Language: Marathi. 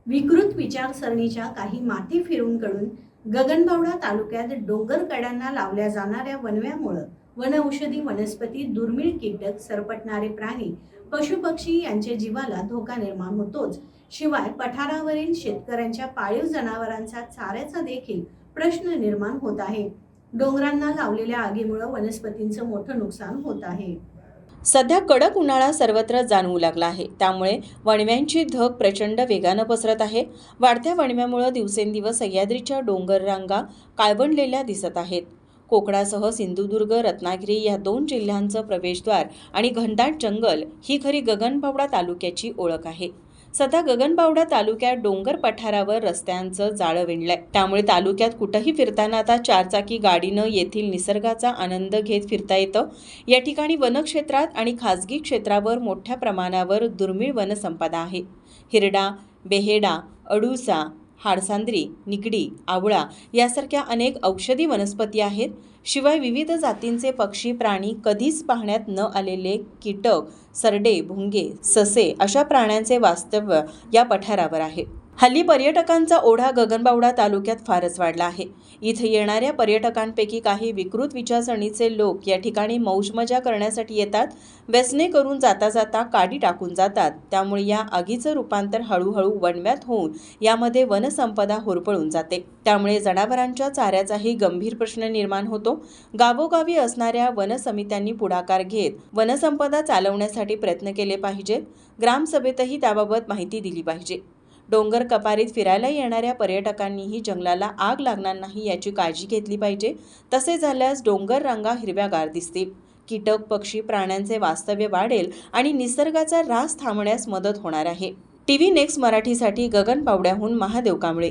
विकृत विचारसरणीच्या काही माती फिरूंकडून गगनबावडा तालुक्यात डोंगरकड्यांना लावल्या जाणाऱ्या वनव्यामुळे वनऔषधी वनस्पती, दुर्मिळ कीटक, सरपटणारे प्राणी, पशुपक्षी यांच्या जीवाला धोका निर्माण होतोच, शिवाय पठारावरील शेतकऱ्यांच्या पाळीव जनावरांचा चाऱ्याचा देखील प्रश्न निर्माण होत आहे। डोंगरांना लावलेल्या आगीमुळे वनस्पतींचं मोठं नुकसान होत आहे। सध्या कडक उन्हाळा सर्वत्र जाणवू लागला आहे। त्यामुळे वणव्यांची धग प्रचंड वेगाने पसरत आहे। वाढत्या वणव्यामुळे दिवसेंदिवस सह्याद्रीच्या डोंगर रांगा काळवंडलेल्या दिसत आहेत। कोकणासह सिंधुदुर्ग, रत्नागिरी या 2 जिल्ह्यांचं प्रवेशद्वार आणि घनदाट जंगल ही खरी गगनबावडा तालुक्याची ओळख आहे। सध्या गगनबावडा तालुक्यात डोंगर पठारावर रस्त्यांचं जाळं विणलंय। त्यामुळे तालुक्यात कुठेही फिरताना आता चारचाकी गाडीनं येथील निसर्गाचा आनंद घेत फिरता येतं। या ठिकाणी वनक्षेत्रात आणि खासगी क्षेत्रावर मोठ्या प्रमाणावर दुर्मिळ वनसंपदा आहे। हिरडा, बेहेडा, अडुसा, हाडसांद्री, निगडी, आवळा यासारख्या अनेक औषधी वनस्पती आहेत। शिवाय विविध जातींचे पक्षी, प्राणी, कधीच पाहण्यात न आलेले कीटक, सरडे, भुंगे, ससे अशा प्राण्यांचे वास्तव्य या पठारावर आहे। हल्ली पर्यटकांचा ओढा गगनबावडा तालुक्यात फारच वाढला आहे। इथे येणाऱ्या पर्यटकांपैकी काही विकृत विचारसरणीचे लोक या ठिकाणी मौजमजा करण्यासाठी येतात। व्यसने करून जाता जाता काडी टाकून जातात। त्यामुळे या आगीचं रूपांतर हळूहळू वणव्यात होऊन यामध्ये वनसंपदा होरपळून जाते। त्यामुळे जनावरांच्या चाऱ्याचाही गंभीर प्रश्न निर्माण होतो। गावोगावी असणाऱ्या वनसमित्यांनी पुढाकार घेत वनसंपदा चालवण्यासाठी प्रयत्न केले पाहिजेत। ग्रामसभेतही त्याबाबत माहिती दिली पाहिजे। डोंगर कपारीत फिरायला येणाऱ्या पर्यटकांनीही जंगलाला आग लागणार नाही याची काळजी घेतली पाहिजे। तसे झाल्यास डोंगर रांगा हिरव्यागार दिसतील, कीटक, पक्षी, प्राण्यांचे वास्तव्य वाढेल आणि निसर्गाचा ऱ्हास थांबण्यास मदत होणार आहे। टीव्ही नेक्स्ट मराठीसाठी गगनबावड्याहून महादेव कांबळे।